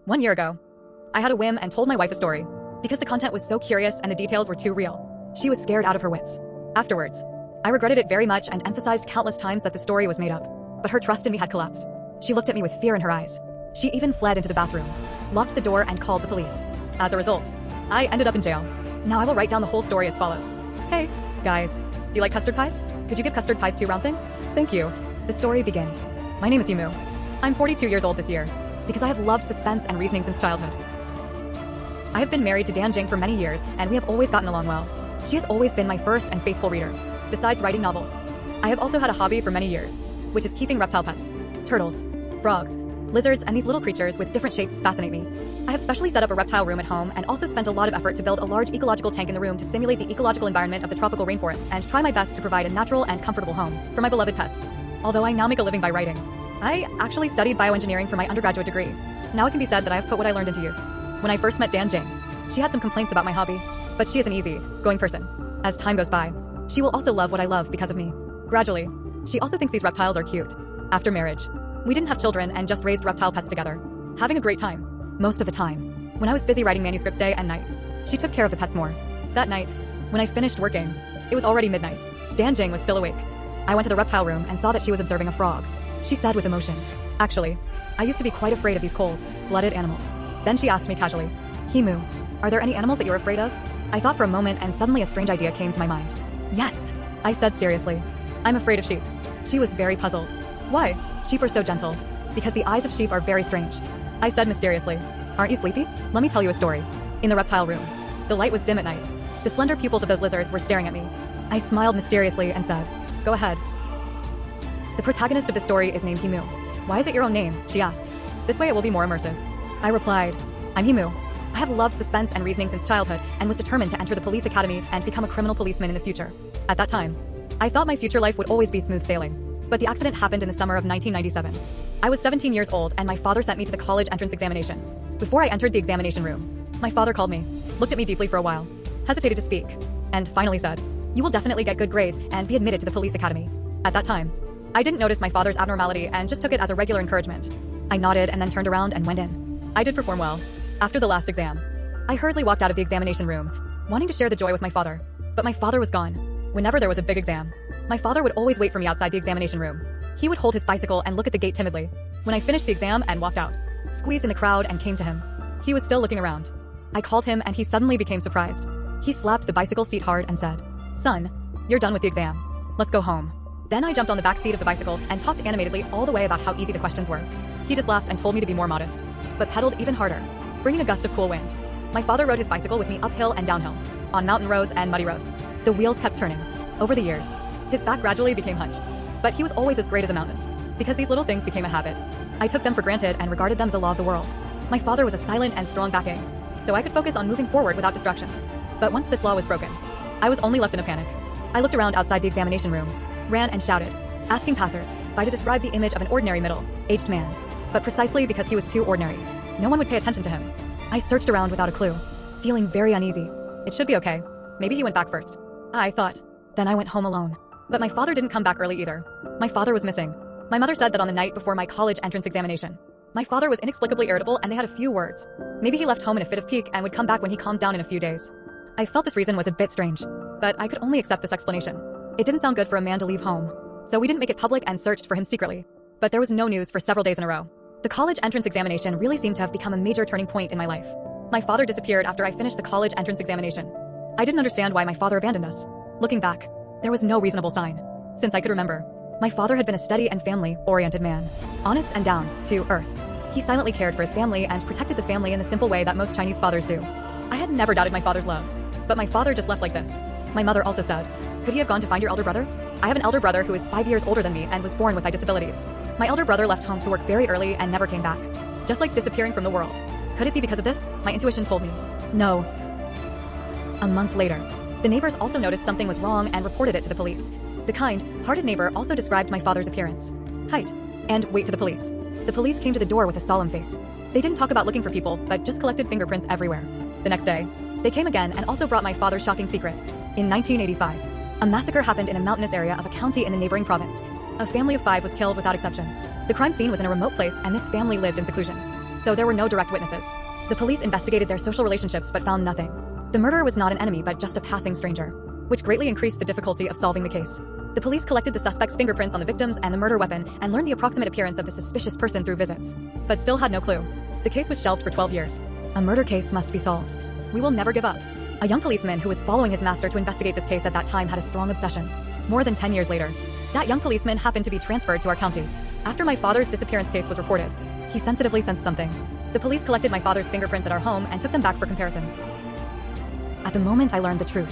1 year ago, I had a whim and told my wife a story. Because the content was so curious and the details were too real, she was scared out of her wits. Afterwards, I regretted it very much and emphasized countless times that the story was made up. But her trust in me had collapsed. She looked at me with fear in her eyes. She even fled into the bathroom, locked the door, and called the police. As a result, I ended up in jail. Now I will write down the whole story as follows. Hey, guys, do you like custard pies? Could you give custard pies 2 round things? Thank you. The story begins. My name is Yimu. I'm 42 years old this year, because I have loved suspense and reasoning since childhood. I have been married to Dan Jing for many years, and we have always gotten along well. She has always been my first and faithful reader. Besides writing novels, I have also had a hobby for many years, which is keeping reptile pets. Turtles, frogs, lizards, and these little creatures with different shapes fascinate me. I have specially set up a reptile room at home and also spent a lot of effort to build a large ecological tank in the room to simulate the ecological environment of the tropical rainforest and try my best to provide a natural and comfortable home for my beloved pets. Although I now make a living by writing, I actually studied bioengineering for my undergraduate degree. Now it can be said that I have put what I learned into use. When I first met Dan Jing, she had some complaints about my hobby, but she is an easy-going person. As time goes by, she will also love what I love because of me. Gradually, she also thinks these reptiles are cute. After marriage, we didn't have children and just raised reptile pets together, having a great time. Most of the time, when I was busy writing manuscripts day and night, she took care of the pets more. That night, when I finished working, it was already midnight. Dan Jing was still awake. I went to the reptile room and saw that she was observing a frog. She said with emotion, "Actually, I used to be quite afraid of these cold-blooded animals." Then she asked me casually, "Yimu, are there any animals that you're afraid of?" I thought for a moment and suddenly a strange idea came to my mind. "Yes," I said seriously. "I'm afraid of sheep." She was very puzzled. "Why? Sheep are so gentle." "Because the eyes of sheep are very strange," I said mysteriously. "Aren't you sleepy? Let me tell you a story." In the reptile room, the light was dim at night. The slender pupils of those lizards were staring at me. I smiled mysteriously and said, "Go ahead." The protagonist of the story is named Yimu. "Why is it your own name?" she asked. "This way it will be more immersive." I replied, "I'm Yimu. I have loved suspense and reasoning since childhood and was determined to enter the police academy and become a criminal policeman in the future. At that time, I thought my future life would always be smooth sailing. But the accident happened in the summer of 1997. I was 17 years old and my father sent me to the college entrance examination. Before I entered the examination room, my father called me, looked at me deeply for a while, hesitated to speak, and finally said, "You will definitely get good grades and be admitted to the police academy." At that time, I didn't notice my father's abnormality and just took it as a regular encouragement. I nodded and then turned around and went in. I did perform well. After the last exam, I hurriedly walked out of the examination room, wanting to share the joy with my father. But my father was gone. Whenever there was a big exam, my father would always wait for me outside the examination room. He would hold his bicycle and look at the gate timidly. When I finished the exam and walked out, squeezed in the crowd and came to him, he was still looking around. I called him and he suddenly became surprised. He slapped the bicycle seat hard and said, "Son, you're done with the exam. Let's go home." Then I jumped on the back seat of the bicycle and talked animatedly all the way about how easy the questions were. He just laughed and told me to be more modest, but pedaled even harder, bringing a gust of cool wind. My father rode his bicycle with me uphill and downhill, on mountain roads and muddy roads. The wheels kept turning. Over the years, his back gradually became hunched. But he was always as great as a mountain. Because these little things became a habit, I took them for granted and regarded them as a law of the world. My father was a silent and strong backing, so I could focus on moving forward without distractions. But once this law was broken, I was only left in a panic. I looked around outside the examination room, ran and shouted, asking passers-by to describe the image of an ordinary middle-aged man. But precisely because he was too ordinary, no one would pay attention to him. I searched around without a clue, feeling very uneasy. It should be okay. Maybe he went back first, I thought. Then I went home alone. But my father didn't come back early either. My father was missing. My mother said that on the night before my college entrance examination, my father was inexplicably irritable and they had a few words. Maybe he left home in a fit of pique and would come back when he calmed down in a few days. I felt this reason was a bit strange, but I could only accept this explanation. It didn't sound good for a man to leave home, so we didn't make it public and searched for him secretly. But there was no news for several days in a row. The college entrance examination really seemed to have become a major turning point in my life. My father disappeared after I finished the college entrance examination. I didn't understand why my father abandoned us. Looking back, there was no reasonable sign. Since I could remember, my father had been a steady and family-oriented man, honest and down to earth. He silently cared for his family and protected the family in the simple way that most Chinese fathers do. I had never doubted my father's love, but my father just left like this. My mother also said, "Could he have gone to find your elder brother?" I have an elder brother who is 5 years older than me and was born with eye disabilities. My elder brother left home to work very early and never came back, just like disappearing from the world. Could it be because of this? My intuition told me, no. A month later, the neighbors also noticed something was wrong and reported it to the police. The kind-hearted neighbor also described my father's appearance, height, and weight to the police. The police came to the door with a solemn face. They didn't talk about looking for people, but just collected fingerprints everywhere. The next day, they came again and also brought my father's shocking secret. In 1985, a massacre happened in a mountainous area of a county in the neighboring province. A family of 5 was killed without exception. The crime scene was in a remote place and this family lived in seclusion. so there were no direct witnesses. The police investigated their social relationships but found nothing. The murderer was not an enemy but just a passing stranger, which greatly increased the difficulty of solving the case. The police collected the suspect's fingerprints on the victims and the murder weapon and learned the approximate appearance of the suspicious person through visits, but still had no clue. The case was shelved for 12 years. A murder case must be solved. We will never give up. A young policeman who was following his master to investigate this case at that time had a strong obsession. More than 10 years later, that young policeman happened to be transferred to our county. After my father's disappearance case was reported, he sensitively sensed something. The police collected my father's fingerprints at our home and took them back for comparison. At the moment I learned the truth,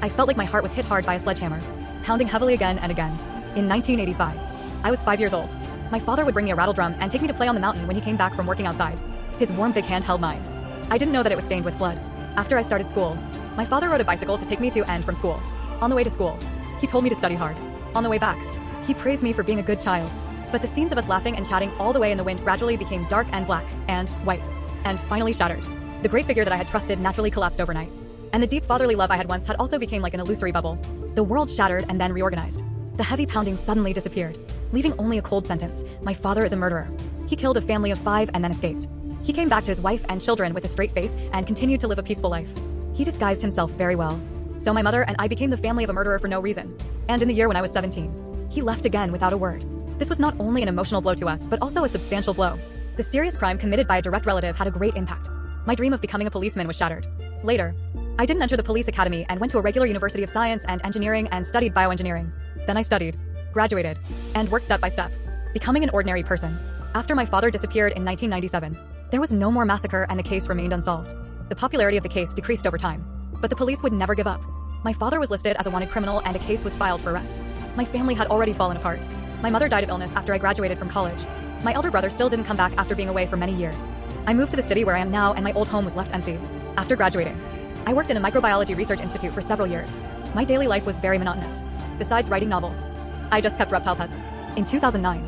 I felt like my heart was hit hard by a sledgehammer, pounding heavily again and again. In 1985, I was 5 years old. My father would bring me a rattle drum and take me to play on the mountain when he came back from working outside. His warm big hand held mine. I didn't know that it was stained with blood. After I started school, my father rode a bicycle to take me to and from school. On the way to school, he told me to study hard. On the way back, he praised me for being a good child. But the scenes of us laughing and chatting all the way in the wind gradually became dark and black, and white, and finally shattered. The great figure that I had trusted naturally collapsed overnight. And the deep fatherly love I had once had also became like an illusory bubble. The world shattered and then reorganized. The heavy pounding suddenly disappeared, leaving only a cold sentence: my father is a murderer. He killed a family of 5 and then escaped. He came back to his wife and children with a straight face and continued to live a peaceful life. He disguised himself very well. So my mother and I became the family of a murderer for no reason. And in the year when I was 17, he left again without a word. This was not only an emotional blow to us, but also a substantial blow. The serious crime committed by a direct relative had a great impact. My dream of becoming a policeman was shattered. Later, I didn't enter the police academy and went to a regular University of Science and Engineering and studied bioengineering. Then I studied, graduated, and worked step by step, becoming an ordinary person. After my father disappeared in 1997, there was no more massacre and the case remained unsolved. The popularity of the case decreased over time, but the police would never give up. My father was listed as a wanted criminal and a case was filed for arrest. My family had already fallen apart. My mother died of illness after I graduated from college. My elder brother still didn't come back after being away for many years. I moved to the city where I am now and my old home was left empty. After graduating, I worked in a microbiology research institute for several years. My daily life was very monotonous. Besides writing novels, I just kept reptile pets. In 2009,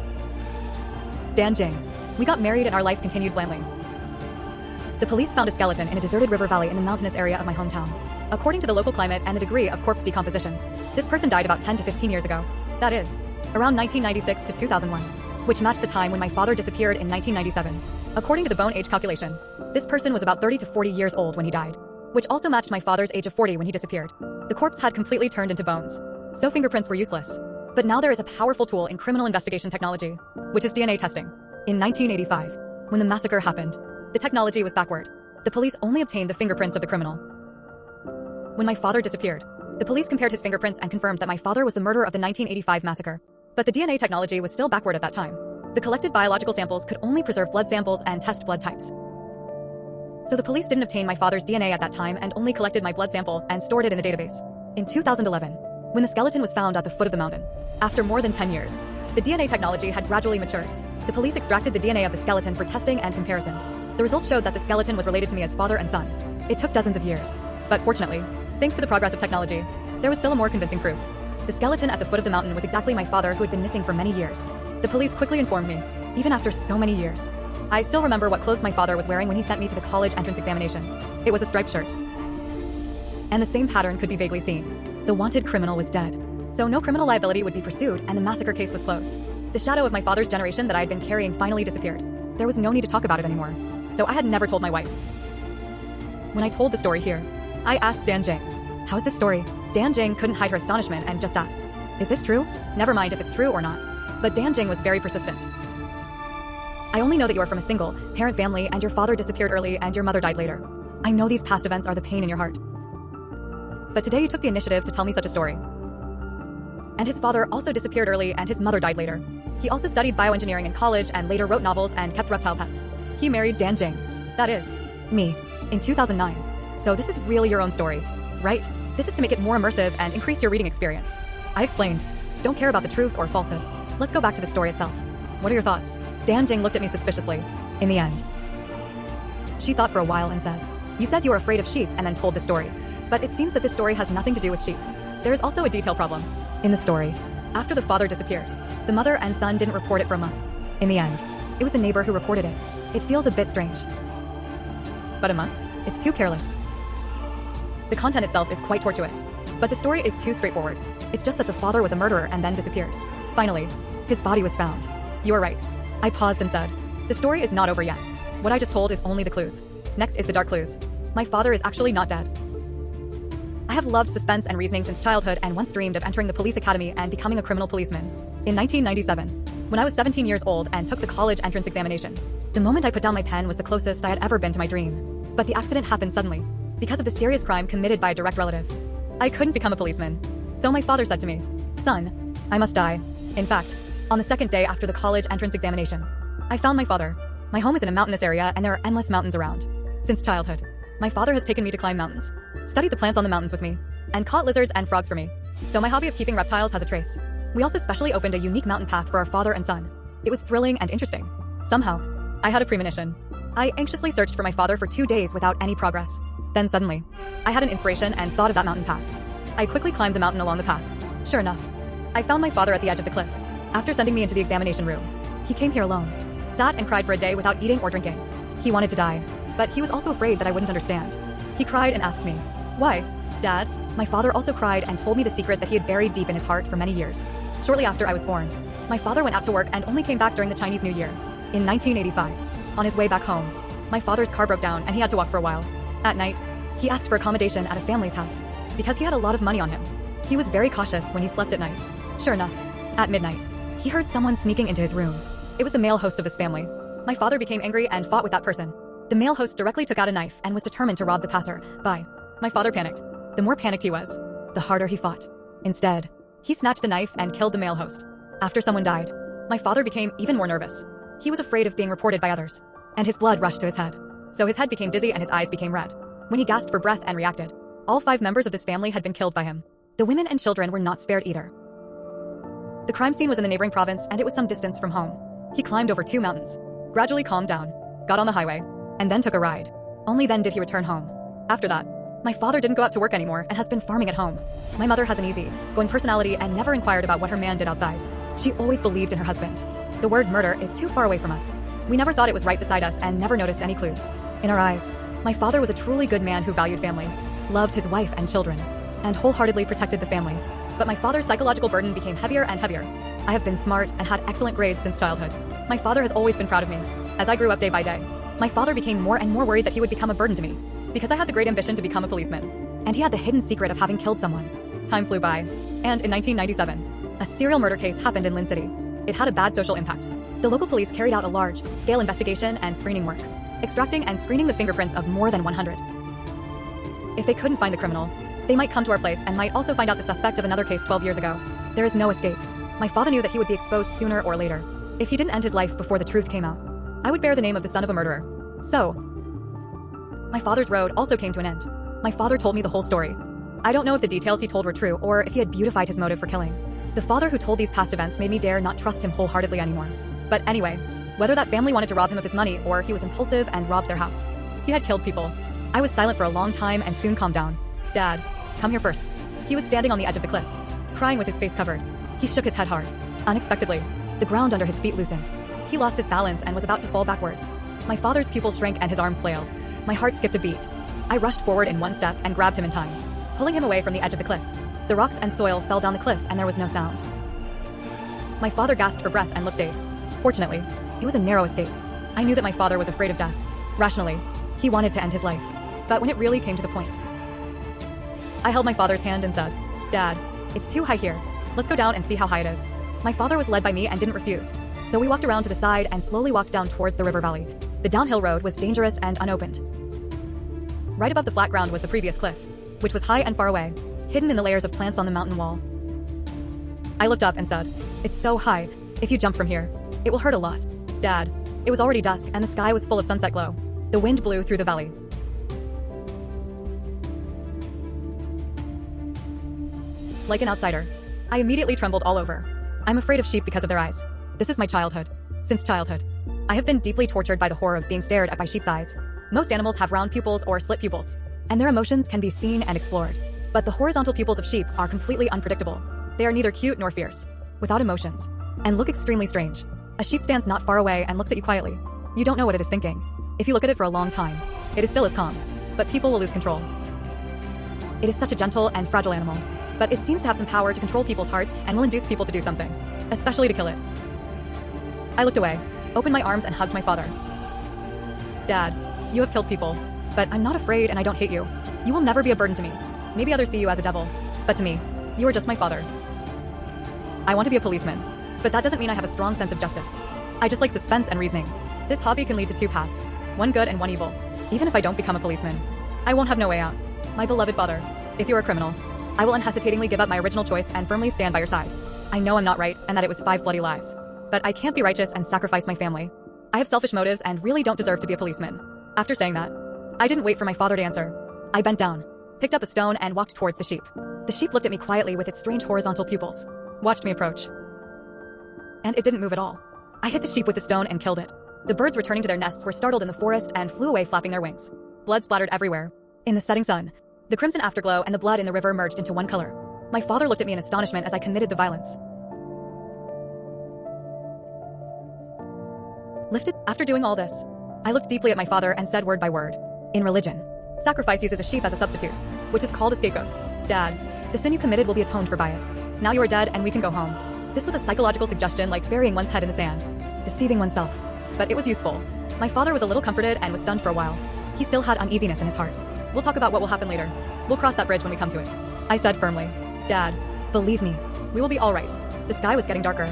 Dan Jing. We got married and our life continued blandly. The police found a skeleton in a deserted river valley in the mountainous area of my hometown. According to the local climate and the degree of corpse decomposition, this person died about 10 to 15 years ago. That is, around 1996 to 2001, which matched the time when my father disappeared in 1997. According to the bone age calculation, this person was about 30 to 40 years old when he died, which also matched my father's age of 40 when he disappeared. The corpse had completely turned into bones, so fingerprints were useless. But now there is a powerful tool in criminal investigation technology, which is DNA testing. In 1985, when the massacre happened, the technology was backward. The police only obtained the fingerprints of the criminal. When my father disappeared, the police compared his fingerprints and confirmed that my father was the murderer of the 1985 massacre. But the DNA technology was still backward at that time. The collected biological samples could only preserve blood samples and test blood types. So the police didn't obtain my father's DNA at that time and only collected my blood sample and stored it in the database. In 2011, when the skeleton was found at the foot of the mountain, after more than 10 years, the DNA technology had gradually matured. The police extracted the DNA of the skeleton for testing and comparison. The results showed that the skeleton was related to me as father and son. It took dozens of years. But fortunately, thanks to the progress of technology, there was still a more convincing proof. The skeleton at the foot of the mountain was exactly my father who had been missing for many years. The police quickly informed me, even after so many years. I still remember what clothes my father was wearing when he sent me to the college entrance examination. It was a striped shirt. And the same pattern could be vaguely seen. The wanted criminal was dead. So no criminal liability would be pursued and the massacre case was closed. The shadow of my father's generation that I had been carrying finally disappeared. There was no need to talk about it anymore. So I had never told my wife. When I told the story here, I asked Dan Jing, "How's this story?" Dan Jing couldn't hide her astonishment and just asked, "Is this true?" Never mind if it's true or not. But Dan Jing was very persistent. "I only know that you are from a single parent family and your father disappeared early and your mother died later. I know these past events are the pain in your heart. But today you took the initiative to tell me such a story. And his father also disappeared early and his mother died later. He also studied bioengineering in college and later wrote novels and kept reptile pets. He married Dan Jing, that is, me, in 2009. So this is really your own story, right? This is to make it more immersive and increase your reading experience." I explained, "Don't care about the truth or falsehood. Let's go back to the story itself. What are your thoughts?" Dan Jing looked at me suspiciously. In the end, she thought for a while and said, "You said you were afraid of sheep and then told the story. But it seems that this story has nothing to do with sheep. There is also a detail problem. In the story, after the father disappeared, the mother and son didn't report it for a month. In the end, it was the neighbor who reported it. It feels a bit strange. But a month? It's too careless. The content itself is quite tortuous, but the story is too straightforward. It's just that the father was a murderer and then disappeared. Finally, his body was found. You are right." I paused and said, "The story is not over yet. What I just told is only the clues. Next is the dark clues. My father is actually not dead. I have loved suspense and reasoning since childhood and once dreamed of entering the police academy and becoming a criminal policeman. In 1997, when I was 17 years old and took the college entrance examination, the moment I put down my pen was the closest I had ever been to my dream. But the accident happened suddenly, because of the serious crime committed by a direct relative. I couldn't become a policeman. So my father said to me, "Son, I must die." In fact, on the second day after the college entrance examination, I found my father. My home is in a mountainous area and there are endless mountains around. Since childhood, my father has taken me to climb mountains, studied the plants on the mountains with me, and caught lizards and frogs for me. So my hobby of keeping reptiles has a trace. We also specially opened a unique mountain path for our father and son. It was thrilling and interesting. Somehow, I had a premonition. I anxiously searched for my father for 2 days without any progress. Then suddenly, I had an inspiration and thought of that mountain path. I quickly climbed the mountain along the path. Sure enough, I found my father at the edge of the cliff. After sending me into the examination room, he came here alone, sat and cried for a day without eating or drinking. He wanted to die, but he was also afraid that I wouldn't understand. He cried and asked me, "Why, Dad?" My father also cried and told me the secret that he had buried deep in his heart for many years. Shortly after I was born, my father went out to work and only came back during the Chinese New Year. In 1985, on his way back home, my father's car broke down and he had to walk for a while. At night, he asked for accommodation at a family's house because he had a lot of money on him. He was very cautious when he slept at night. Sure enough, at midnight, he heard someone sneaking into his room. It was the male host of this family. My father became angry and fought with that person. The male host directly took out a knife and was determined to rob the passer-by. My father panicked. The more panicked he was, the harder he fought. Instead, he snatched the knife and killed the male host. After someone died, my father became even more nervous. He was afraid of being reported by others, and his blood rushed to his head. So his head became dizzy and his eyes became red. When he gasped for breath and reacted, all 5 members of this family had been killed by him. The women and children were not spared either. The crime scene was in the neighboring province and it was some distance from home. He climbed over 2 mountains, gradually calmed down, got on the highway, and then took a ride. Only then did he return home. After that, my father didn't go out to work anymore and has been farming at home. My mother has an easy-going personality and never inquired about what her man did outside. She always believed in her husband. The word murder is too far away from us. We never thought it was right beside us and never noticed any clues. In our eyes, my father was a truly good man who valued family, loved his wife and children, and wholeheartedly protected the family. But my father's psychological burden became heavier and heavier. I have been smart and had excellent grades since childhood. My father has always been proud of me. As I grew up day by day, my father became more and more worried that he would become a burden to me, because I had the great ambition to become a policeman. And he had the hidden secret of having killed someone. Time flew by, and in 1997, a serial murder case happened in Lynn City. It had a bad social impact. The local police carried out a large-scale investigation and screening work, extracting and screening the fingerprints of more than 100. If they couldn't find the criminal, they might come to our place and might also find out the suspect of another case 12 years ago. There is no escape. My father knew that he would be exposed sooner or later. If he didn't end his life before the truth came out, I would bear the name of the son of a murderer. So, my father's road also came to an end. My father told me the whole story. I don't know if the details he told were true or if he had beautified his motive for killing. The father who told these past events made me dare not trust him wholeheartedly anymore. But anyway, whether that family wanted to rob him of his money or he was impulsive and robbed their house, he had killed people. I was silent for a long time and soon calmed down. "Dad, come here first." He was standing on the edge of the cliff, crying with his face covered. He shook his head hard. Unexpectedly, the ground under his feet loosened. He lost his balance and was about to fall backwards. My father's pupils shrank and his arms flailed. My heart skipped a beat. I rushed forward in one step and grabbed him in time, pulling him away from the edge of the cliff. The rocks and soil fell down the cliff and there was no sound. My father gasped for breath and looked dazed. Fortunately, it was a narrow escape. I knew that my father was afraid of death. Rationally, he wanted to end his life. But when it really came to the point, I held my father's hand and said, "Dad, it's too high here. Let's go down and see how high it is." My father was led by me and didn't refuse. So we walked around to the side and slowly walked down towards the river valley. The downhill road was dangerous and unopened. Right above the flat ground was the previous cliff, which was high and far away, hidden in the layers of plants on the mountain wall. I looked up and said, "It's so high. If you jump from here, it will hurt a lot." "Dad." It was already dusk and the sky was full of sunset glow. The wind blew through the valley. Like an outsider, I immediately trembled all over. I'm afraid of sheep because of their eyes. This is my childhood. Since childhood, I have been deeply tortured by the horror of being stared at by sheep's eyes. Most animals have round pupils or slit pupils, and their emotions can be seen and explored. But the horizontal pupils of sheep are completely unpredictable. They are neither cute nor fierce, without emotions, and look extremely strange. A sheep stands not far away and looks at you quietly. You don't know what it is thinking. If you look at it for a long time, it is still as calm, but people will lose control. It is such a gentle and fragile animal, but it seems to have some power to control people's hearts and will induce people to do something, especially to kill it. I looked away, opened my arms and hugged my father. Dad, you have killed people. But I'm not afraid and I don't hate you. You will never be a burden to me. Maybe others see you as a devil. But to me, you are just my father. I want to be a policeman. But that doesn't mean I have a strong sense of justice. I just like suspense and reasoning. This hobby can lead to two paths. One good and one evil. Even if I don't become a policeman, I won't have no way out. My beloved father, if you're a criminal, I will unhesitatingly give up my original choice and firmly stand by your side. I know I'm not right and that it was 5 bloody lives. But I can't be righteous and sacrifice my family. I have selfish motives and really don't deserve to be a policeman. After saying that, I didn't wait for my father to answer. I bent down, picked up a stone and walked towards the sheep. The sheep looked at me quietly with its strange horizontal pupils, watched me approach. And it didn't move at all. I hit the sheep with the stone and killed it. The birds returning to their nests were startled in the forest and flew away flapping their wings. Blood splattered everywhere. In the setting sun, the crimson afterglow and the blood in the river merged into one color. My father looked at me in astonishment as I committed the violence. Lifted. After doing all this, I looked deeply at my father and said word by word. In religion, sacrifice uses a sheep as a substitute, which is called a scapegoat. Dad, the sin you committed will be atoned for by it. Now you are dead and we can go home. This was a psychological suggestion like burying one's head in the sand, deceiving oneself. But it was useful. My father was a little comforted and was stunned for a while. He still had uneasiness in his heart. We'll talk about what will happen later. We'll cross that bridge when we come to it. I said firmly. Dad, believe me, we will be all right. The sky was getting darker.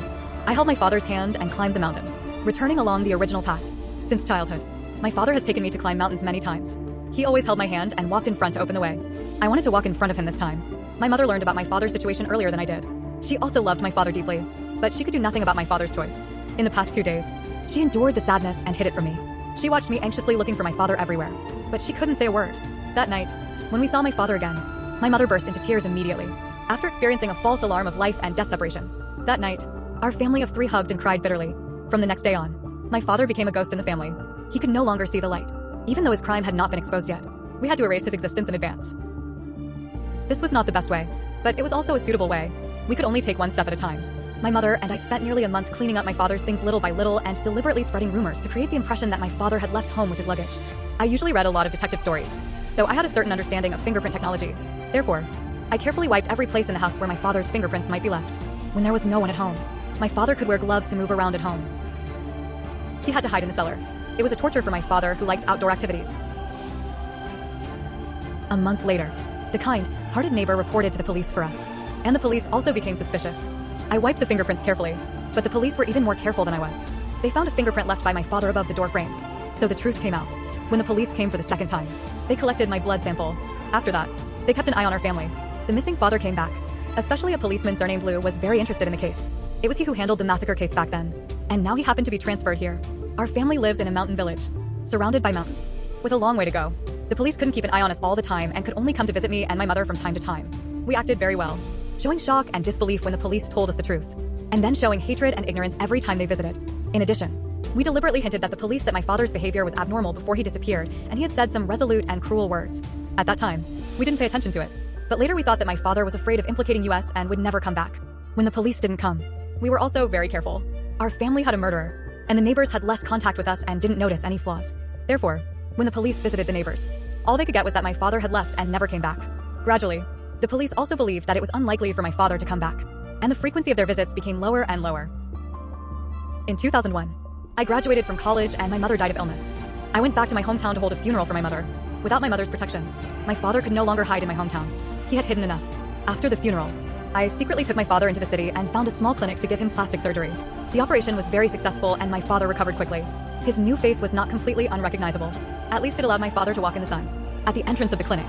I held my father's hand and climbed the mountain, returning along the original path. Since childhood, my father has taken me to climb mountains many times. He always held my hand and walked in front to open the way. I wanted to walk in front of him this time. My mother learned about my father's situation earlier than I did. She also loved my father deeply, but she could do nothing about my father's choice. In the past 2 days, she endured the sadness and hid it from me. She watched me anxiously looking for my father everywhere, but she couldn't say a word. That night, when we saw my father again, my mother burst into tears immediately, after experiencing a false alarm of life and death separation. That night, our family of 3 hugged and cried bitterly. From the next day on, my father became a ghost in the family. He could no longer see the light, even though his crime had not been exposed yet. We had to erase his existence in advance. This was not the best way, but it was also a suitable way. We could only take one step at a time. My mother and I spent nearly a month cleaning up my father's things little by little and deliberately spreading rumors to create the impression that my father had left home with his luggage. I usually read a lot of detective stories, so I had a certain understanding of fingerprint technology. Therefore, I carefully wiped every place in the house where my father's fingerprints might be left. When there was no one at home, my father could wear gloves to move around at home. He had to hide in the cellar. It was a torture for my father who liked outdoor activities. A month later, the kind-hearted neighbor reported to the police for us, and the police also became suspicious. I wiped the fingerprints carefully, but the police were even more careful than I was. They found a fingerprint left by my father above the door frame. So the truth came out. When the police came for the second time, they collected my blood sample. After that, they kept an eye on our family. The missing father came back. Especially a policeman surnamed Lou was very interested in the case. It was he who handled the massacre case back then. And now he happened to be transferred here. Our family lives in a mountain village, surrounded by mountains, with a long way to go. The police couldn't keep an eye on us all the time and could only come to visit me and my mother from time to time. We acted very well, showing shock and disbelief when the police told us the truth, and then showing hatred and ignorance every time they visited. In addition, we deliberately hinted that the police that my father's behavior was abnormal before he disappeared, and he had said some resolute and cruel words. At that time, we didn't pay attention to it. But later we thought that my father was afraid of implicating us and would never come back. When the police didn't come, we were also very careful. Our family had a murderer, and the neighbors had less contact with us and didn't notice any flaws. Therefore, when the police visited the neighbors, all they could get was that my father had left and never came back. Gradually, the police also believed that it was unlikely for my father to come back, and the frequency of their visits became lower and lower. In 2001, I graduated from college and my mother died of illness. I went back to my hometown to hold a funeral for my mother. Without my mother's protection, my father could no longer hide in my hometown. He had hidden enough. After the funeral, I secretly took my father into the city and found a small clinic to give him plastic surgery. The operation was very successful and my father recovered quickly. His new face was not completely unrecognizable. At least it allowed my father to walk in the sun. At the entrance of the clinic,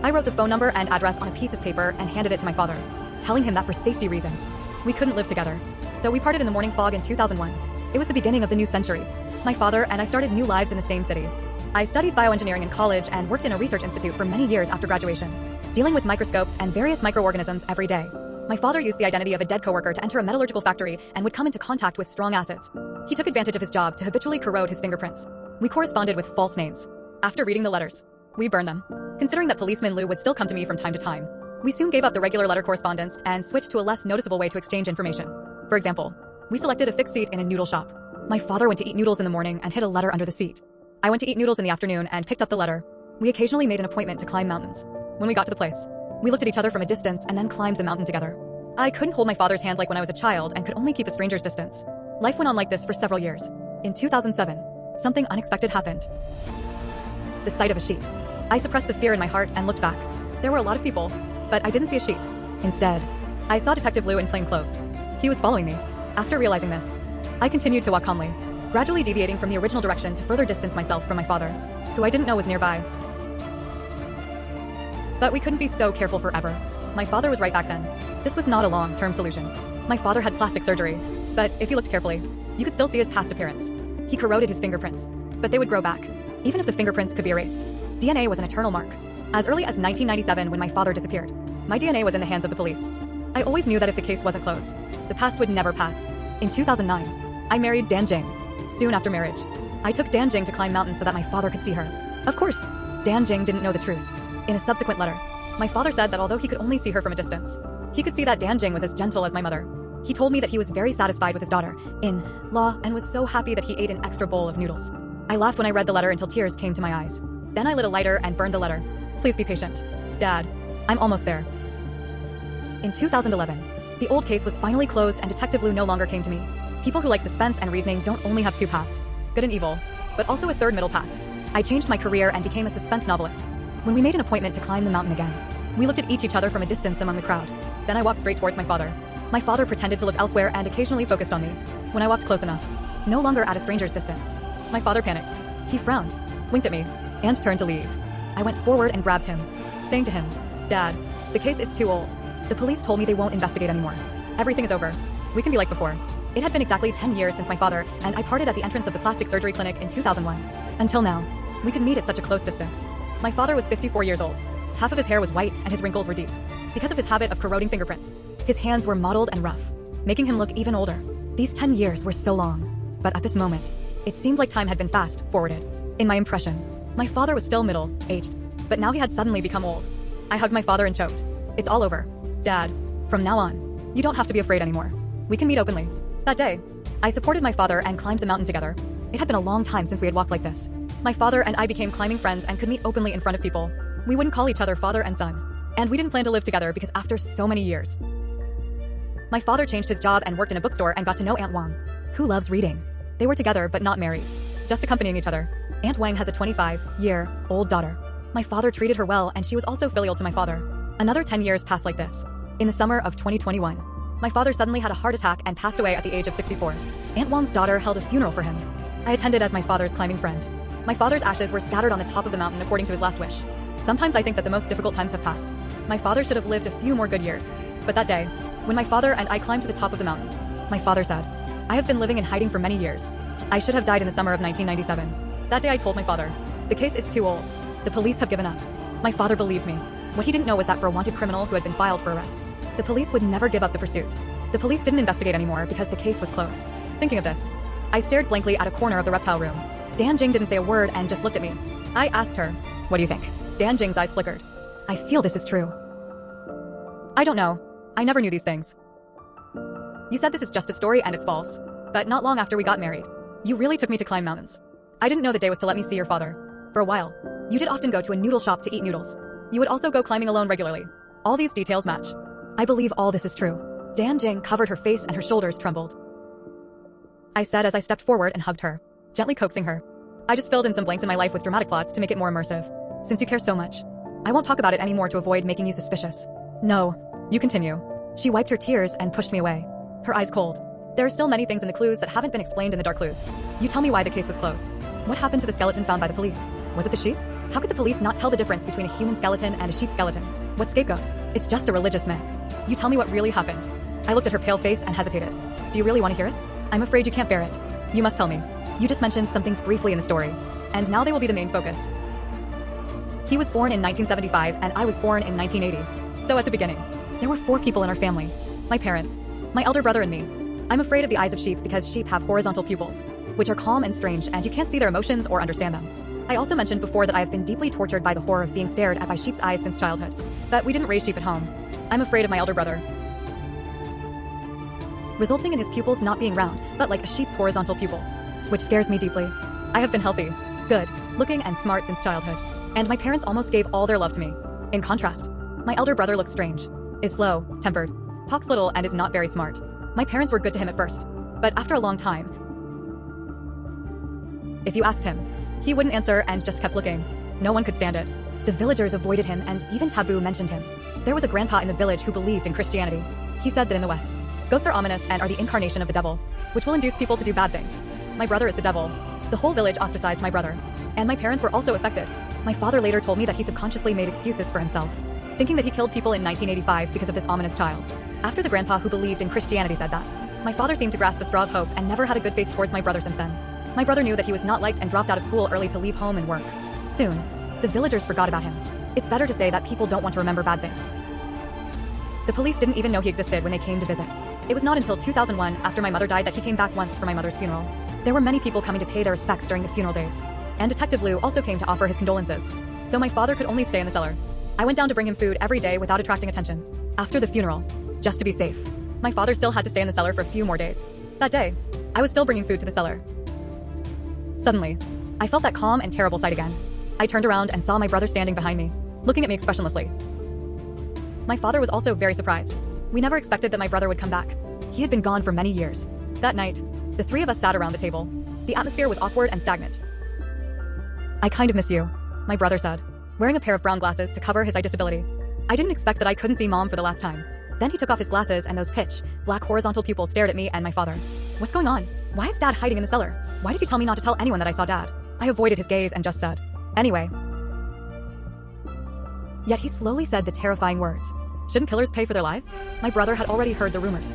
I wrote the phone number and address on a piece of paper and handed it to my father, telling him that for safety reasons, we couldn't live together. So we parted in the morning fog in 2001. It was the beginning of the new century. My father and I started new lives in the same city. I studied bioengineering in college and worked in a research institute for many years after graduation, dealing with microscopes and various microorganisms every day. My father used the identity of a dead coworker to enter a metallurgical factory and would come into contact with strong acids. He took advantage of his job to habitually corrode his fingerprints. We corresponded with false names. After reading the letters, we burned them. Considering that policeman Lou would still come to me from time to time, we soon gave up the regular letter correspondence and switched to a less noticeable way to exchange information. For example, we selected a fixed seat in a noodle shop. My father went to eat noodles in the morning and hid a letter under the seat. I went to eat noodles in the afternoon and picked up the letter. We occasionally made an appointment to climb mountains. When we got to the place, we looked at each other from a distance and then climbed the mountain together. I couldn't hold my father's hand like when I was a child and could only keep a stranger's distance. Life went on like this for several years. In 2007, something unexpected happened. The sight of a sheep. I suppressed the fear in my heart and looked back. There were a lot of people, but I didn't see a sheep. Instead, I saw Detective Lou in plain clothes. He was following me. After realizing this, I continued to walk calmly, gradually deviating from the original direction to further distance myself from my father, who I didn't know was nearby. But we couldn't be so careful forever. My father was right back then. This was not a long-term solution. My father had plastic surgery, but if you looked carefully, you could still see his past appearance. He corroded his fingerprints, but they would grow back. Even if the fingerprints could be erased, DNA was an eternal mark. As early as 1997, when my father disappeared, my DNA was in the hands of the police. I always knew that if the case wasn't closed, the past would never pass. In 2009, I married Dan Jing. Soon after marriage, I took Dan Jing to climb mountains so that my father could see her. Of course, Dan Jing didn't know the truth. In a subsequent letter, my father said that although he could only see her from a distance, he could see that Dan Jing was as gentle as my mother. He told me that he was very satisfied with his daughter-in-law and was so happy that he ate an extra bowl of noodles. I laughed when I read the letter until tears came to my eyes. Then I lit a lighter and burned the letter. Please be patient. Dad, I'm almost there. In 2011, the old case was finally closed and Detective Lou no longer came to me. People who like suspense and reasoning don't only have two paths, good and evil, but also a third middle path. I changed my career and became a suspense novelist. When we made an appointment to climb the mountain again, we looked at each other from a distance among the crowd. Then I walked straight towards my father. My father pretended to look elsewhere and occasionally focused on me. When I walked close enough, no longer at a stranger's distance, my father panicked. He frowned, winked at me, and turned to leave. I went forward and grabbed him, saying to him, "Dad, the case is too old. The police told me they won't investigate anymore. Everything is over. We can be like before." It had been exactly 10 years since my father and I parted at the entrance of the plastic surgery clinic in 2001. Until now, we could meet at such a close distance. My father was 54 years old. Half of his hair was white and his wrinkles were deep. Because of his habit of corroding fingerprints, his hands were mottled and rough, making him look even older. These 10 years were so long. But at this moment, it seemed like time had been fast-forwarded. In my impression, my father was still middle-aged, but now he had suddenly become old. I hugged my father and choked. "It's all over. Dad, from now on, you don't have to be afraid anymore. We can meet openly." That day, I supported my father and climbed the mountain together. It had been a long time since we had walked like this. My father and I became climbing friends and could meet openly in front of people. We wouldn't call each other father and son. And we didn't plan to live together because after so many years, my father changed his job and worked in a bookstore and got to know Aunt Wang, who loves reading. They were together but not married, just accompanying each other. Aunt Wang has a 25-year-old daughter. My father treated her well and she was also filial to my father. Another 10 years passed like this. In the summer of 2021, my father suddenly had a heart attack and passed away at the age of 64. Aunt Wang's daughter held a funeral for him. I attended as my father's climbing friend. My father's ashes were scattered on the top of the mountain according to his last wish. Sometimes I think that the most difficult times have passed. My father should have lived a few more good years. But that day, when my father and I climbed to the top of the mountain, my father said, "I have been living in hiding for many years. I should have died in the summer of 1997. That day I told my father, "The case is too old. The police have given up." My father believed me. What he didn't know was that for a wanted criminal who had been filed for arrest, the police would never give up the pursuit. The police didn't investigate anymore because the case was closed. Thinking of this, I stared blankly at a corner of the reptile room. Dan Jing didn't say a word and just looked at me. I asked her, "What do you think?" Dan Jing's eyes flickered. "I feel this is true." "I don't know. I never knew these things. You said this is just a story and it's false. But not long after we got married, you really took me to climb mountains. I didn't know the day was to let me see your father. For a while, you did often go to a noodle shop to eat noodles. You would also go climbing alone regularly. All these details match. I believe all this is true." Dan Jing covered her face and her shoulders trembled. I said as I stepped forward and hugged her, gently coaxing her. "I just filled in some blanks in my life with dramatic plots to make it more immersive. Since you care so much, I won't talk about it anymore to avoid making you suspicious." "No, you continue." She wiped her tears and pushed me away, her eyes cold. "There are still many things in the clues that haven't been explained in the dark clues. You tell me why the case was closed. What happened to the skeleton found by the police? Was it the sheep? How could the police not tell the difference between a human skeleton and a sheep skeleton? What scapegoat? It's just a religious myth. You tell me what really happened." I looked at her pale face and hesitated. "Do you really want to hear it? I'm afraid you can't bear it. You must tell me. You just mentioned some things briefly in the story, and now they will be the main focus." He was born in 1975 and I was born in 1980. So at the beginning, there were 4 people in our family. My parents, my elder brother and me. I'm afraid of the eyes of sheep because sheep have horizontal pupils, which are calm and strange and you can't see their emotions or understand them. I also mentioned before that I have been deeply tortured by the horror of being stared at by sheep's eyes since childhood. But we didn't raise sheep at home. I'm afraid of my elder brother, resulting in his pupils not being round, but like a sheep's horizontal pupils, which scares me deeply. I have been healthy, good, looking and smart since childhood. And my parents almost gave all their love to me. In contrast, my elder brother looks strange, is slow, tempered, talks little and is not very smart. My parents were good to him at first, but after a long time, If you asked him, he wouldn't answer and just kept looking. No one could stand it. The villagers avoided him and even taboo mentioned him. There was a grandpa in the village who believed in Christianity. He said that in the West, goats are ominous and are the incarnation of the devil, which will induce people to do bad things. My brother is the devil. The whole village ostracized my brother. And my parents were also affected. My father later told me that he subconsciously made excuses for himself, thinking that he killed people in 1985 because of this ominous child. After the grandpa who believed in Christianity said that, my father seemed to grasp a straw of hope and never had a good face towards my brother since then. My brother knew that he was not liked and dropped out of school early to leave home and work. Soon, the villagers forgot about him. It's better to say that people don't want to remember bad things. The police didn't even know he existed when they came to visit. It was not until 2001, after my mother died, that he came back once for my mother's funeral. There were many people coming to pay their respects during the funeral days. And Detective Lou also came to offer his condolences. So my father could only stay in the cellar. I went down to bring him food every day without attracting attention. After the funeral, just to be safe, my father still had to stay in the cellar for a few more days. That day, I was still bringing food to the cellar. Suddenly, I felt that calm and terrible sight again. I turned around and saw my brother standing behind me, looking at me expressionlessly. My father was also very surprised. We never expected that my brother would come back. He had been gone for many years. That night, the three of us sat around the table. The atmosphere was awkward and stagnant. "I kind of miss you," my brother said, wearing a pair of brown glasses to cover his eye disability. I didn't expect that I couldn't see Mom for the last time. Then he took off his glasses and those pitch black horizontal pupils stared at me and my father. "What's going on? Why is Dad hiding in the cellar? Why did you tell me not to tell anyone that I saw Dad?" I avoided his gaze and just said, "Anyway." Yet he slowly said the terrifying words, "Shouldn't killers pay for their lives?" My brother had already heard the rumors.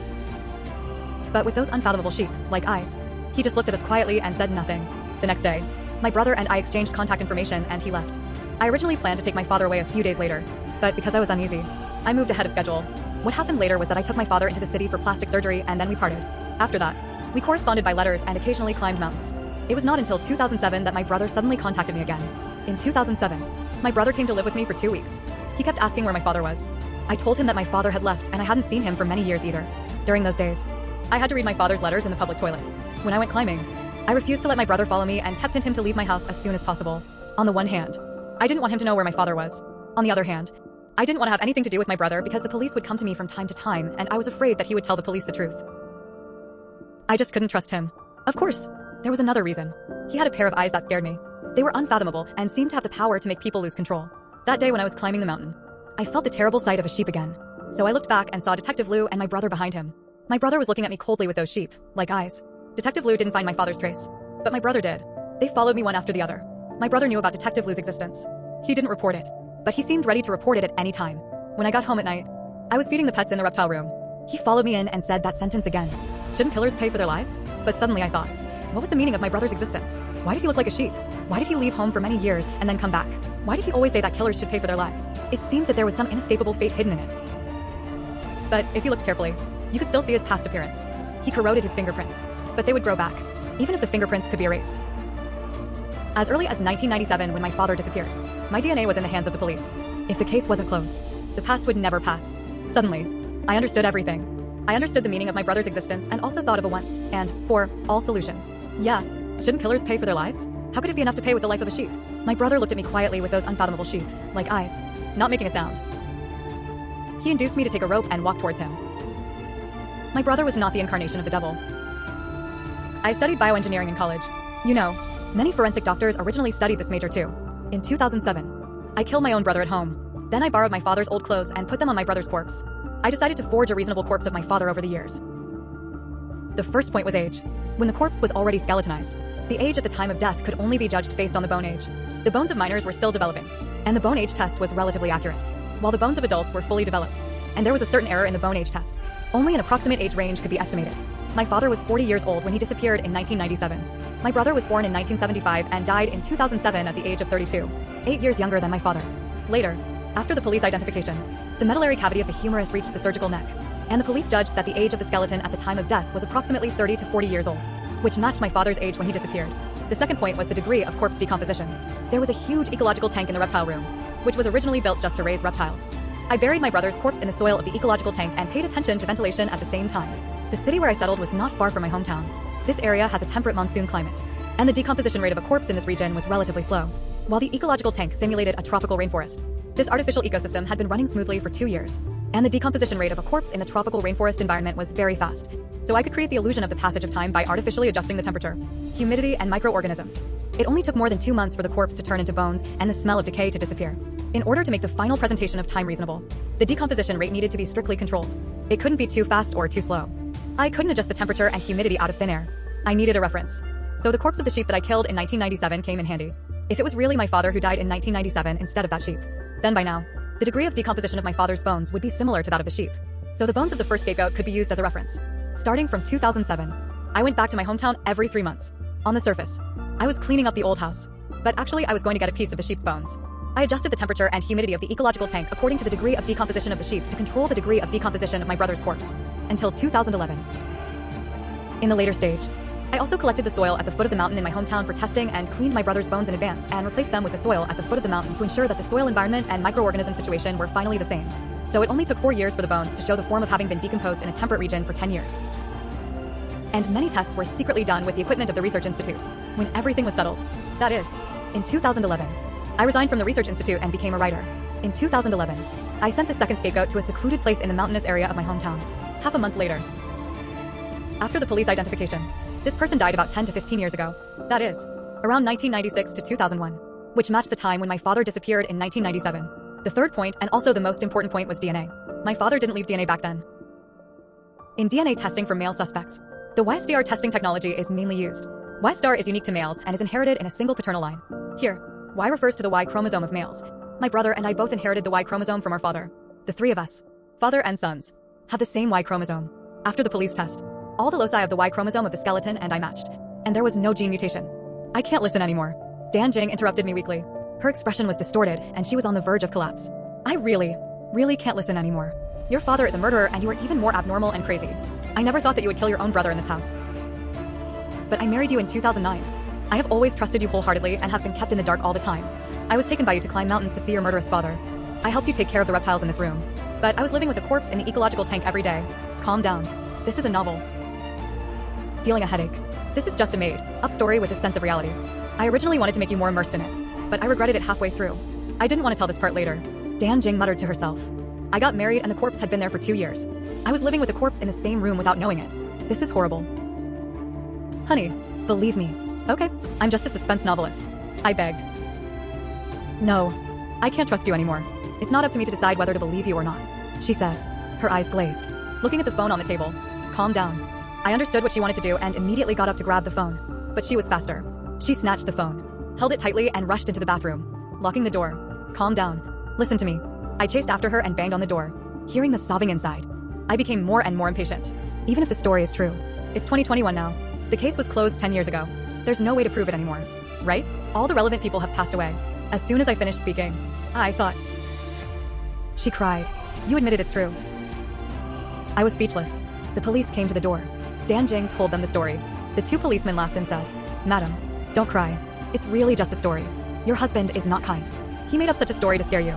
But with those unfathomable sheep-like eyes, he just looked at us quietly and said nothing. The next day, my brother and I exchanged contact information and he left. I originally planned to take my father away a few days later, but because I was uneasy, I moved ahead of schedule. What happened later was that I took my father into the city for plastic surgery and then we parted. After that, we corresponded by letters and occasionally climbed mountains. It was not until 2007 that my brother suddenly contacted me again. In 2007, my brother came to live with me for 2 weeks. He kept asking where my father was. I told him that my father had left and I hadn't seen him for many years either. During those days, I had to read my father's letters in the public toilet. When I went climbing, I refused to let my brother follow me and kept him to leave my house as soon as possible. On the one hand, I didn't want him to know where my father was. On the other hand, I didn't want to have anything to do with my brother because the police would come to me from time to time and I was afraid that he would tell the police the truth. I just couldn't trust him. Of course, there was another reason. He had a pair of eyes that scared me. They were unfathomable and seemed to have the power to make people lose control. That day when I was climbing the mountain, I felt the terrible sight of a sheep again. So I looked back and saw Detective Lou and my brother behind him. My brother was looking at me coldly with those sheep-like eyes. Detective Lou didn't find my father's trace, but my brother did. They followed me one after the other. My brother knew about Detective Lou's existence. He didn't report it, but he seemed ready to report it at any time. When I got home at night, I was feeding the pets in the reptile room. He followed me in and said that sentence again. Shouldn't killers pay for their lives? But suddenly I thought, what was the meaning of my brother's existence? Why did he look like a sheep? Why did he leave home for many years and then come back? Why did he always say that killers should pay for their lives? It seemed that there was some inescapable fate hidden in it. But if you looked carefully, you could still see his past appearance. He corroded his fingerprints, but they would grow back, even if the fingerprints could be erased. As early as 1997, when my father disappeared, my DNA was in the hands of the police. If the case wasn't closed, the past would never pass. Suddenly, I understood everything. I understood the meaning of my brother's existence and also thought of a once and for all solution. Yeah, shouldn't killers pay for their lives? How could it be enough to pay with the life of a sheep? My brother looked at me quietly with those unfathomable sheep-like eyes, not making a sound. He induced me to take a rope and walk towards him. My brother was not the incarnation of the devil. I studied bioengineering in college. You know, many forensic doctors originally studied this major too. In 2007, I killed my own brother at home. Then I borrowed my father's old clothes and put them on my brother's corpse. I decided to forge a reasonable corpse of my father over the years. The first point was age. When the corpse was already skeletonized, the age at the time of death could only be judged based on the bone age. The bones of minors were still developing, and the bone age test was relatively accurate, while the bones of adults were fully developed, and there was a certain error in the bone age test. Only an approximate age range could be estimated. My father was 40 years old when he disappeared in 1997. My brother was born in 1975 and died in 2007 at the age of 32, 8 years younger than my father. Later, after the police identification, the medullary cavity of the humerus reached the surgical neck, and the police judged that the age of the skeleton at the time of death was approximately 30 to 40 years old, which matched my father's age when he disappeared. The second point was the degree of corpse decomposition. There was a huge ecological tank in the reptile room, which was originally built just to raise reptiles. I buried my brother's corpse in the soil of the ecological tank and paid attention to ventilation at the same time. The city where I settled was not far from my hometown. This area has a temperate monsoon climate, and the decomposition rate of a corpse in this region was relatively slow. While the ecological tank simulated a tropical rainforest, this artificial ecosystem had been running smoothly for 2 years, and the decomposition rate of a corpse in the tropical rainforest environment was very fast. so I could create the illusion of the passage of time by artificially adjusting the temperature, humidity, and microorganisms. It only took more than 2 months for the corpse to turn into bones and the smell of decay to disappear. In order to make the final presentation of time reasonable, the decomposition rate needed to be strictly controlled. It couldn't be too fast or too slow. I couldn't adjust the temperature and humidity out of thin air. I needed a reference. So the corpse of the sheep that I killed in 1997 came in handy. If it was really my father who died in 1997 instead of that sheep, then by now, the degree of decomposition of my father's bones would be similar to that of the sheep. So the bones of the first scapegoat could be used as a reference. Starting from 2007, I went back to my hometown every 3 months. On the surface, I was cleaning up the old house, but actually I was going to get a piece of the sheep's bones. I adjusted the temperature and humidity of the ecological tank according to the degree of decomposition of the sheep to control the degree of decomposition of my brother's corpse, until 2011. In the later stage, I also collected the soil at the foot of the mountain in my hometown for testing and cleaned my brother's bones in advance and replaced them with the soil at the foot of the mountain to ensure that the soil environment and microorganism situation were finally the same. So it only took 4 years for the bones to show the form of having been decomposed in a temperate region for 10 years. And many tests were secretly done with the equipment of the Research Institute, when everything was settled. That is, in 2011. I resigned from the Research Institute and became a writer. In 2011, I sent the second scapegoat to a secluded place in the mountainous area of my hometown. Half a month later, after the police identification, this person died about 10 to 15 years ago. That is, around 1996 to 2001, which matched the time when my father disappeared in 1997. The third point, and also the most important point, was DNA. My father didn't leave DNA back then. In DNA testing for male suspects, the YSDR testing technology is mainly used. YSDR is unique to males and is inherited in a single paternal line. Here, Y refers to the Y chromosome of males. My brother and I both inherited the Y chromosome from our father. The three of us, father and sons, have the same Y chromosome. After the police test, all the loci of the Y chromosome of the skeleton and I matched, and there was no gene mutation. I can't listen anymore. Dan Jing interrupted me weakly. Her expression was distorted, and she was on the verge of collapse. I really can't listen anymore. Your father is a murderer, and you are even more abnormal and crazy. I never thought that you would kill your own brother in this house. But I married you in 2009. I have always trusted you wholeheartedly and have been kept in the dark all the time. I was taken by you to climb mountains to see your murderous father. I helped you take care of the reptiles in this room. But I was living with a corpse in the ecological tank every day. Calm down. This is a novel. Feeling a headache. This is just a made-up story with a sense of reality. I originally wanted to make you more immersed in it, but I regretted it halfway through. I didn't want to tell this part later. Dan Jing muttered to herself. I got married and the corpse had been there for 2 years. I was living with the corpse in the same room without knowing it. This is horrible. Honey, believe me. Okay, I'm just a suspense novelist. I begged. No, I can't trust you anymore. It's not up to me to decide whether to believe you or not, she said, her eyes glazed, looking at the phone on the table. Calm down. I understood what she wanted to do and immediately got up to grab the phone. But she was faster. She snatched the phone, held it tightly, and rushed into the bathroom, locking the door. Calm down. Listen to me. I chased after her and banged on the door, hearing the sobbing inside. I became more and more impatient. Even if the story is true, it's 2021 now. The case was closed 10 years ago. There's no way to prove it anymore, right? All the relevant people have passed away. As soon as I finished speaking, I thought. She cried. You admitted it's true. I was speechless. The police came to the door. Dan Jing told them the story. The 2 policemen laughed and said, Madam, don't cry. It's really just a story. Your husband is not kind. He made up such a story to scare you.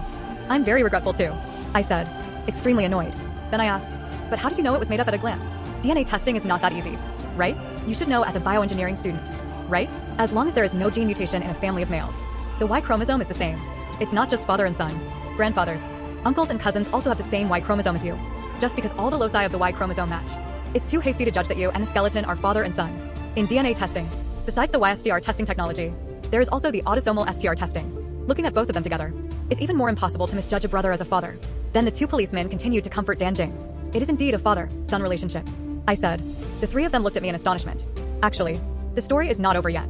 I'm very regretful too, I said, extremely annoyed. Then I asked, but how did you know it was made up at a glance? DNA testing is not that easy, right? You should know as a bioengineering student, right? As long as there is no gene mutation in a family of males. The Y chromosome is the same. It's not just father and son. Grandfathers, uncles and cousins also have the same Y chromosome as you. Just because all the loci of the Y chromosome match. It's too hasty to judge that you and the skeleton are father and son. In DNA testing, besides the YSDR testing technology, there is also the autosomal STR testing. Looking at both of them together, it's even more impossible to misjudge a brother as a father. Then the 2 policemen continued to comfort Dan Jing. It is indeed a father-son relationship, I said. The 3 of them looked at me in astonishment. Actually, the story is not over yet.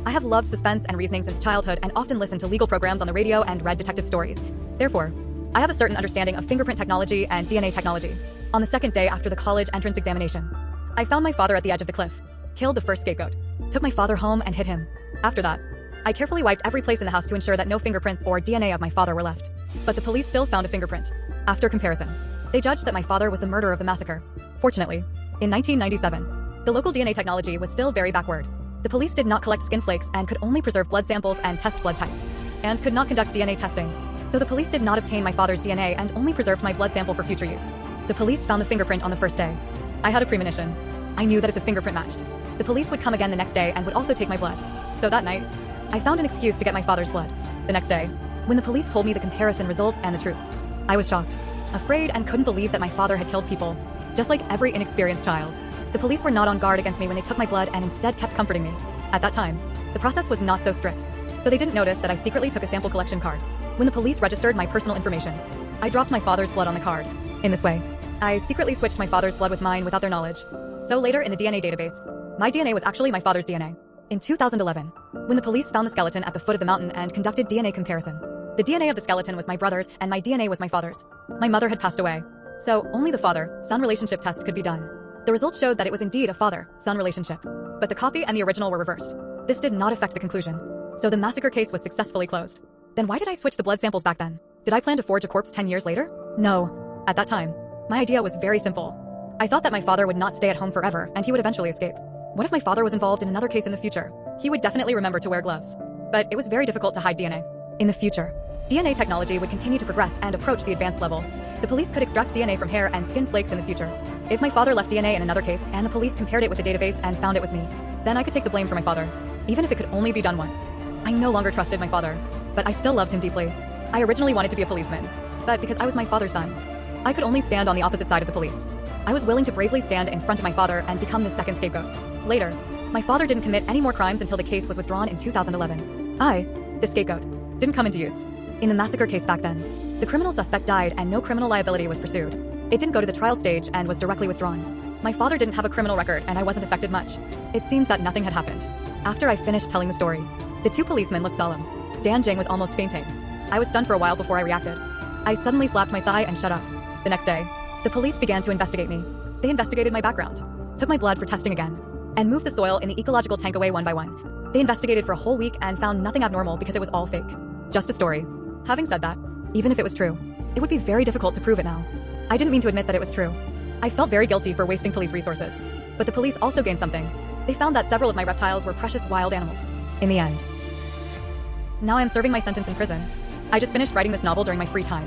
I have loved suspense and reasoning since childhood and often listened to legal programs on the radio and read detective stories. Therefore, I have a certain understanding of fingerprint technology and DNA technology. On the second day after the college entrance examination, I found my father at the edge of the cliff, killed the first scapegoat, took my father home and hid him. After that, I carefully wiped every place in the house to ensure that no fingerprints or DNA of my father were left. But the police still found a fingerprint. After comparison, they judged that my father was the murderer of the massacre. Fortunately, in 1997, the local DNA technology was still very backward. The police did not collect skin flakes and could only preserve blood samples and test blood types, and could not conduct DNA testing. So the police did not obtain my father's DNA and only preserved my blood sample for future use. The police found the fingerprint on the first day. I had a premonition. I knew that if the fingerprint matched, the police would come again the next day and would also take my blood. So that night, I found an excuse to get my father's blood. The next day, when the police told me the comparison result and the truth, I was shocked, afraid, and couldn't believe that my father had killed people. just like every inexperienced child. The police were not on guard against me when they took my blood and instead kept comforting me. At that time, the process was not so strict, so they didn't notice that I secretly took a sample collection card. When the police registered my personal information, I dropped my father's blood on the card. In this way, I secretly switched my father's blood with mine without their knowledge. So later in the DNA database, my DNA was actually my father's DNA. In 2011, when the police found the skeleton at the foot of the mountain and conducted DNA comparison, the DNA of the skeleton was my brother's and my DNA was my father's. My mother had passed away, so only the father-son relationship test could be done. The results showed that it was indeed a father-son relationship, but the copy and the original were reversed. This did not affect the conclusion, so the massacre case was successfully closed. Then why did I switch the blood samples back then? Did I plan to forge a corpse 10 years later? No. At that time, my idea was very simple. I thought that my father would not stay at home forever and he would eventually escape. What if my father was involved in another case in the future? He would definitely remember to wear gloves. But it was very difficult to hide DNA. In the future, DNA technology would continue to progress and approach the advanced level. The police could extract DNA from hair and skin flakes in the future. If my father left DNA in another case and the police compared it with the database and found it was me, then I could take the blame for my father, even if it could only be done once. I no longer trusted my father, but I still loved him deeply. I originally wanted to be a policeman, but because I was my father's son, I could only stand on the opposite side of the police. I was willing to bravely stand in front of my father and become the second scapegoat. Later, my father didn't commit any more crimes until the case was withdrawn in 2011. I, the scapegoat, didn't come into use. In the massacre case back then, the criminal suspect died and no criminal liability was pursued. It didn't go to the trial stage and was directly withdrawn. My father didn't have a criminal record and I wasn't affected much. It seemed that nothing had happened. After I finished telling the story, the two policemen looked solemn. Dan Jing was almost fainting. I was stunned for a while before I reacted. I suddenly slapped my thigh and shut up. The next day, the police began to investigate me. They investigated my background, took my blood for testing again, and moved the soil in the ecological tank away one by one. They investigated for a whole week and found nothing abnormal because it was all fake. Just a story. Having said that, even if it was true, it would be very difficult to prove it now. I didn't mean to admit that it was true. I felt very guilty for wasting police resources. But the police also gained something. They found that several of my reptiles were precious wild animals. In the end. Now I'm serving my sentence in prison. I just finished writing this novel during my free time.